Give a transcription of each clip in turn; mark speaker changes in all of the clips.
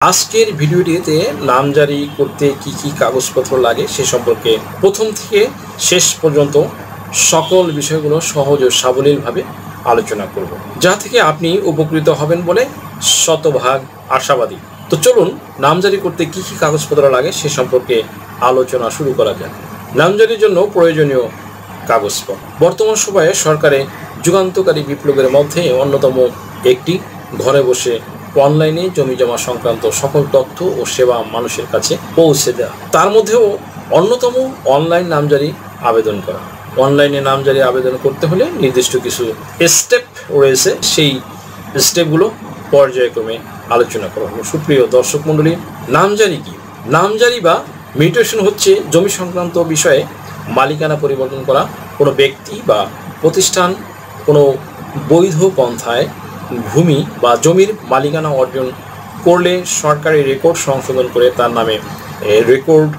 Speaker 1: আজকের ভিডিওটিতে নামজারি করতে কি কি কাগজপত্র লাগে সে সম্পর্কে প্রথম থেকে শেষ পর্যন্ত সকল বিষয়গুলো সহজ ও সাবলীলভাবে আলোচনা করব, যা থেকে আপনি উপকৃত হবেন বলে শতভাগ আশাবাদী। তো চলুন নামজারি করতে কি কি কাগজপত্র লাগে সে সম্পর্কে আলোচনা শুরু করা যাক। নামজারির জন্য প্রয়োজনীয় কাগজপত্র বর্তমান সময়ে সরকারের যুগান্তকারী বিপ্লবের মধ্যে অন্যতম একটি ঘরে বসে অনলাইনে জমি জমা সংক্রান্ত সকল তথ্য ও সেবা মানুষের কাছে পৌঁছে দেওয়া। তার মধ্যেও অন্যতম অনলাইন নামজারি আবেদন করা। অনলাইনে নামজারি আবেদন করতে হলে নির্দিষ্ট কিছু স্টেপ রয়েছে, সেই স্টেপগুলো পর্যায়ক্রমে আলোচনা করা হলো। সুপ্রিয় দর্শক মণ্ডলী, নামজারি কি? নামজারি বা মিউটেশন হচ্ছে জমি সংক্রান্ত বিষয়ে মালিকানা পরিবর্তন করা। কোনো ব্যক্তি বা প্রতিষ্ঠান কোনো বৈধ পন্থায় ভূমি বা জমির মালিকানা অর্জন করলে সরকারি রেকর্ড সংশোধন করে তার নামে রেকর্ড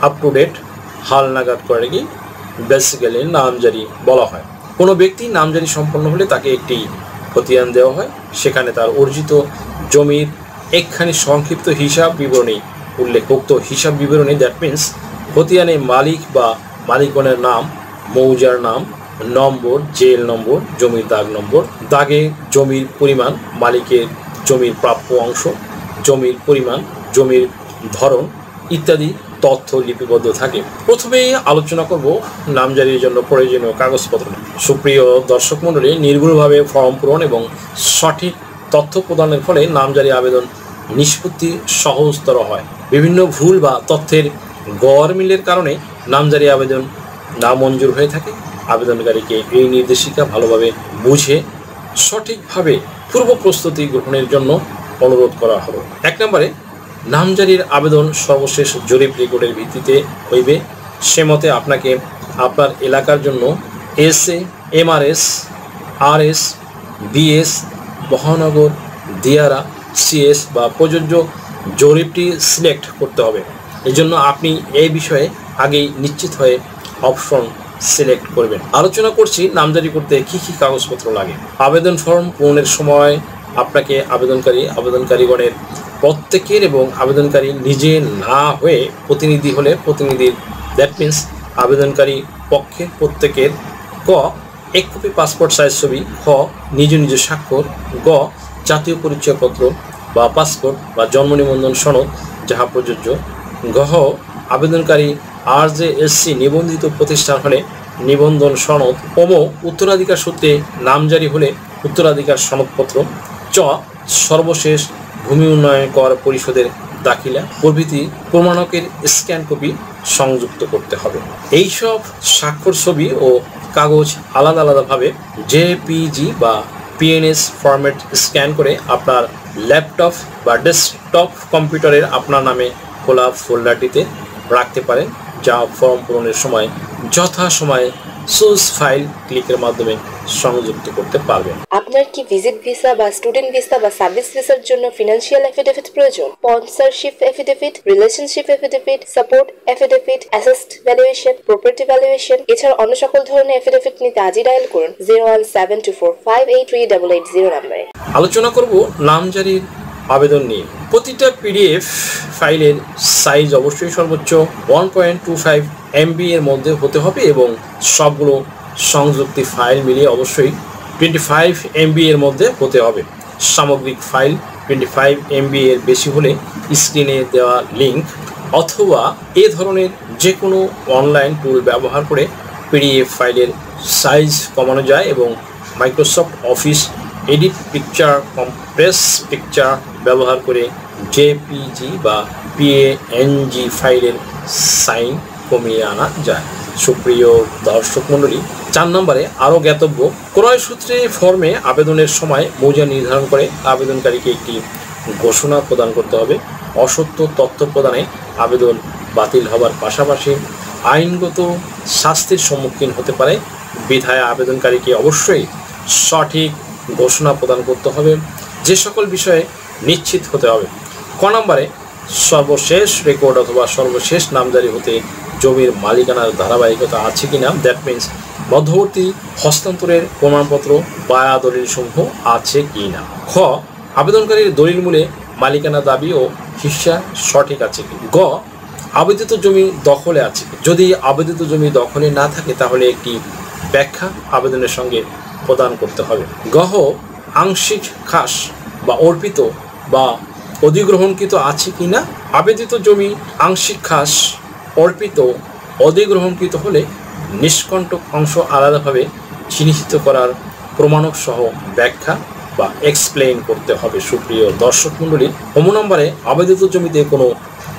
Speaker 1: আপ টু ডেট হালনাগাদ করে কি বেসিক্যালি নামজারি বলা হয়। কোনো ব্যক্তি নামজারি সম্পন্ন হলে তাকে একটি খতিয়ান দেওয়া হয়, সেখানে তার অর্জিত জমির একখানি সংক্ষিপ্ত হিসাব বিবরণী উল্লেখ। উক্ত হিসাব বিবরণী দ্যাট মিনস খতিয়ানে মালিক বা মালিকগণের নাম, মৌজার নাম, নম্বর, জেল নম্বর, জমির দাগ নম্বর, দাগে জমির পরিমাণ, মালিকের জমির প্রাপ্য অংশ, জমির পরিমাণ, জমির ধরন ইত্যাদি তথ্য লিপিবদ্ধ থাকে। প্রথমেই আলোচনা করব নামজারির জন্য প্রয়োজনীয় কাগজপত্র। সুপ্রিয় দর্শক মণ্ডলী, নির্ভুলভাবে ফর্ম পূরণ এবং সঠিক তথ্য প্রদানের ফলে নামজারি আবেদন নিষ্পত্তি সহজতর হয়। বিভিন্ন ভুল বা তথ্যের গড়মিলের কারণে নামজারি আবেদন নামঞ্জুর হয়ে থাকে। আবেদনকারীকে এই নির্দেশিকা ভালোভাবে বুঝে সঠিকভাবে পূর্ব প্রস্তুতি গ্রহণের জন্য অনুরোধ করা হলো। 1 নম্বরে, নামজারির আবেদন সর্বশেষ জরিপ রেকর্ডের ভিত্তিতে হইবে। সে মতে আপনাকে আপনার এলাকার জন্য এসএ, এমআরএস, আরএস, বিএস, মহানগর, দিয়ারা, সিএস বা প্রযোজ্য জরিপটি সিলেক্ট করতে হবে। এই জন্য আপনি এই বিষয়ে আগেই নিশ্চিত হয়ে অপশন সিলেক্ট করবেন। আলোচনা করছি নামজারি করতে কি কি কাগজপত্র লাগে। আবেদন ফর্ম পূরণের সময় আপনাকে আবেদনকারীগণের প্রত্যেকের এবং আবেদনকারী নিজে না হয়ে প্রতিনিধি হলে প্রতিনিধির দ্যাট মিনস আবেদনকারী পক্ষের প্রত্যেকের ক 1 কপি পাসপোর্ট সাইজ ছবি, খ নিজ নিজ স্বাক্ষর, গ জাতীয় পরিচয়পত্র বা পাসপোর্ট বা জন্ম নিবন্ধন সনদ যাহা প্রযোজ্য, ঘ আবেদনকারী RJSC নিবন্ধিত প্রতিষ্ঠান হলে নিবন্ধন সনদ, উত্তরাধিকার সূত্রে নামজারি হলে উত্তরাধিকার সনদপত্র, চ সর্বশেষ ভূমি উন্নয়ন কর পরিষদের দাখিলা প্রভৃতি প্রমাণকের স্ক্যান কপি সংযুক্ত করতে হবে। এইসব স্বাক্ষর ছবি ও কাগজ আলাদা আলাদাভাবে JPG বা PNS ফরম্যাট স্ক্যান করে আপনার ল্যাপটপ বা ডেস্কটপ কম্পিউটারের আপনার নামে খোলা ফোল্ডারটিতে রাখতে পারেন, যা ফর্ম পূরণের সময় যথাসময়ে চুজ ফাইল ক্লিকের মাধ্যমে সংযুক্ত করতে পারবেন।
Speaker 2: আপনার কি ভিজিট ভিসা বা স্টুডেন্ট ভিসা বা সার্ভিস ভিসার জন্য ফিনান্সিয়াল এফিডেভিট প্রয়োজন? Sponsorship affidavit, relationship affidavit, support affidavit, asset valuation, property valuation এছাড়া অন্য সকল ধরনের এফিডেভিট নিতে আজই ডায়াল করুন 01724583880 নম্বরে।
Speaker 1: আলোচনা করব নামজারির আবেদন নিয়ে। প্রতিটা PDF ফাইলের সাইজ অবশ্যই সর্বোচ্চ 1.25 MB এর মধ্যে হতে হবে এবং সবগুলো সংযুক্তি ফাইল মিলিয়ে অবশ্যই 25 MB এর মধ্যে হতে হবে। সামগ্রিক ফাইল 25 MB এর বেশি হলে স্ক্রিনে দেওয়া লিঙ্ক অথবা এ ধরনের যে কোনো অনলাইন টুল ব্যবহার করে PDF ফাইলের সাইজ কমানো যায় এবং Microsoft office edit picture, compress picture ব্যবহার করে JPG বা PNG ফাইলের সাইজ কমিয়ে আনা যায়। সুপ্রিয় দর্শক মণ্ডলী, 4 নম্বরে আরও জ্ঞাতব্য, ক্রয় সূত্রে ফর্মে আবেদনের সময় মৌজা নির্ধারণ করে আবেদনকারীকে একটি ঘোষণা প্রদান করতে হবে। অসত্য তথ্য প্রদানে আবেদন বাতিল হবার পাশাপাশি আইনগত শাস্তির সম্মুখীন হতে পারে, বিধায় আবেদনকারীকে অবশ্যই সঠিক ঘোষণা প্রদান করতে হবে। যে সকল বিষয়ে নিশ্চিত হতে হবে। ক নম্বরে, সর্বশেষ রেকর্ড অথবা সর্বশেষ নামজারি হতে জমির মালিকানার ধারাবাহিকতা আছে কিনা, দ্যাট মিনস মধ্যবর্তী হস্তান্তরের প্রমাণপত্র বা দলিল সমূহ আছে কিনা। খ আবেদনকারীর দলিল মূলে মালিকানা দাবি ও হিস্সা সঠিক আছে কি। গ, আবেদিত জমি দখলে আছে কি। যদি আবেদিত জমি দখলে না থাকে তাহলে একটি ব্যাখ্যা আবেদনের সঙ্গে প্রদান করতে হবে। গহ, আংশিক খাস বা অর্পিত বা অধিগ্রহণকৃত আছে কি না। আবেদিত জমি আংশিক খাস, অর্পিত, অধিগ্রহণকৃত হলে নিষ্কণ্টক অংশ আলাদাভাবে চিহ্নিত করার প্রমাণক সহ ব্যাখ্যা বা এক্সপ্লেইন করতে হবে। সুপ্রিয় দর্শক মণ্ডলী, হোমো নম্বরে আবেদিত জমিতে কোনো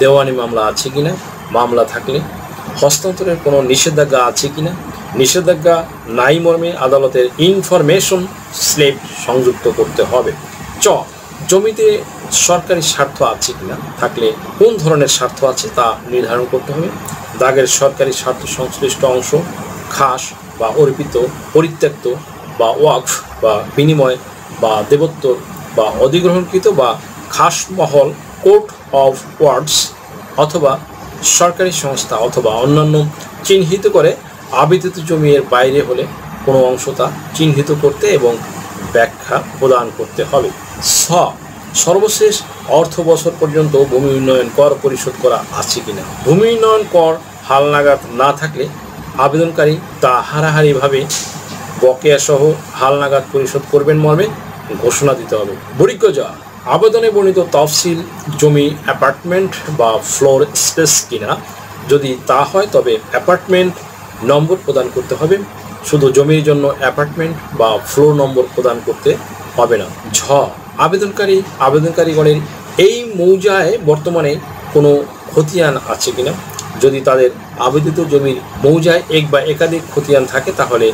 Speaker 1: দেওয়ানি মামলা আছে কিনা, মামলা থাকলে হস্তান্তরের কোনো নিষেধাজ্ঞা আছে কিনা, নিষেধাজ্ঞা নাই মর্মে আদালতের ইনফরমেশন স্লিপ সংযুক্ত করতে হবে। চ, জমিতে সরকারি স্বার্থ আছে কিনা, থাকলে কোন ধরনের স্বার্থ আছে তা নির্ধারণ করতে হবে। দাগের সরকারি স্বার্থ সংশ্লিষ্ট অংশ খাস বা অর্পিত, পরিত্যক্ত বা ওয়াকফ বা বিনিময় বা দেবোত্তর বা অধিগ্রহণকৃত বা খাস মহল, কোর্ট অফ ওয়ার্ডস অথবা সরকারি সংস্থা অথবা অন্যান্য চিহ্নিত করে। আবেদিত জমি এর বাইরে হলে কোনো অংশ তা চিহ্নিত করতে এবং ব্যাখ্যা প্রদান করতে হবে। ছ, সর্বশেষ অর্থ বছর পর্যন্ত ভূমি উন্নয়ন কর পরিশোধ করা আছে কিনা। ভূমি উন্নয়ন কর হালনাগাদ না থাকলে আবেদনকারী তা হারাহারিভাবে বকেয়া সহ হালনাগাদ পরিশোধ করবেন মর্মে ঘোষণা দিতে হবে। বরিজ্ঞ যা, আবেদনে বর্ণিত তফসিল জমি অ্যাপার্টমেন্ট বা ফ্লোর স্পেস কিনা। যদি তা হয় তবে অ্যাপার্টমেন্ট নম্বর প্রদান করতে হবে। শুধু জমির জন্য অ্যাপার্টমেন্ট বা ফ্লোর নম্বর প্রদান করতে হবে না। ঝ, আবেদনকারীগণের এই মৌজায় বর্তমানে কোনো খতিয়ান আছে কিনা। যদি তাদের আবেদিত জমির মৌজায় এক বা একাধিক খতিয়ান থাকে তাহলে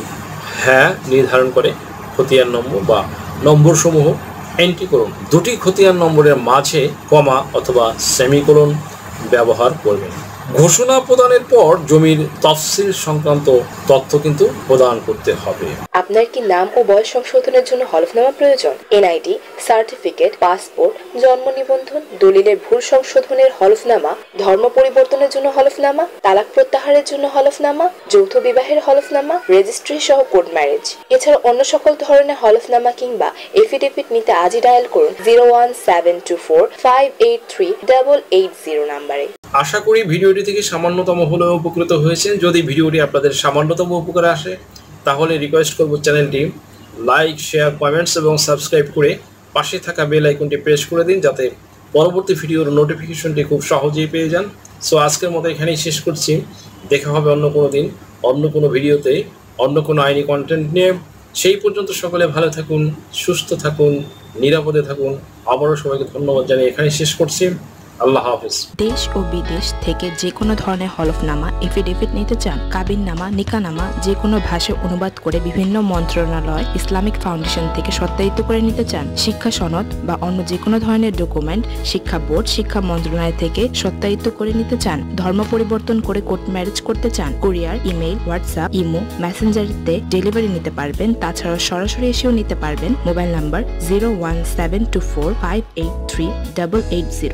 Speaker 1: হ্যাঁ নির্ধারণ করে খতিয়ান নম্বর বা নম্বরসমূহ এন্ট্রি করুন। দুটি খতিয়ান নম্বরের মাঝে কমা অথবা সেমিকোলন ব্যবহার করবেন। ঘোষণা প্রদানের পর জমির তফসিল সংক্রান্ত তথ্য কিন্তু প্রদান করতে হবে।
Speaker 2: আপনার কি নাম ও বয়স সংশোধনের জন্য হলফনামা প্রয়োজন? এনআইডি, সার্টিফিকেট, পাসপোর্ট, জন্ম নিবন্ধন, দলিলের ভুল সংশোধনের হলফনামা, ধর্ম পরিবর্তনের জন্য হলফনামা, তালাক প্রত্যাহারের জন্য হলফনামা, যৌথ বিবাহের হলফনামা, রেজিস্ট্রি সহ কোর্ট ম্যারেজ। এছাড়া অন্য সকল ধরনের হলফনামা কিংবা এফিডেভিট নিতে আজই ডায়াল করুন 01724583880 নাম্বারে।
Speaker 1: আশা করি ভিডিওটি থেকে সামান্যতম হলেও উপকৃত হয়েছেন। যদি ভিডিওটি আপনাদের সামান্যতম উপকারে আসে তাহলে রিকোয়েস্ট করব চ্যানেলটি লাইক, শেয়ার, কমেন্টস এবং সাবস্ক্রাইব করে পাশে থাকা বেল আইকনটি প্রেস করে দিন যাতে পরবর্তী ভিডিওর নোটিফিকেশনটি খুব সহজেই পেয়ে যান। সো আজকের মতো এখানেই শেষ করছি। দেখা হবে অন্য কোনো দিন, অন্য কোনো ভিডিওতে, অন্য কোনো আইনি কন্টেন্ট নিয়ে। সেই পর্যন্ত সকলে ভালো থাকুন, সুস্থ থাকুন, নিরাপদে থাকুন। আবারও সবাইকে ধন্যবাদ জানিয়ে এখানেই শেষ করছি। আল্লাহ হাফেজ।
Speaker 3: দেশ ও বিদেশ থেকে যে কোনো ধরনের হলফনামা, এফিডেভিট নিতে চান, কাবিননামা, নিকানামা যে কোনো ভাষায় অনুবাদ করে বিভিন্ন মন্ত্রণালয়, ইসলামিক ফাউন্ডেশন থেকে সত্যায়িত করে নিতে চান, শিক্ষা সনদ বা অন্য যে কোনো ধরনের ডকুমেন্ট শিক্ষা বোর্ড, শিক্ষা মন্ত্রণালয় থেকে সত্যায়িত করে নিতে চান, ধর্ম পরিবর্তন করে কোর্ট ম্যারেজ করতে চান, কুরিয়ার, ইমেইল, হোয়াটসঅ্যাপ, ইমো, মেসেঞ্জারিতে ডেলিভারি নিতে পারবেন। তাছাড়াও সরাসরি এসেও নিতে পারবেন। Mobile number 01724583880।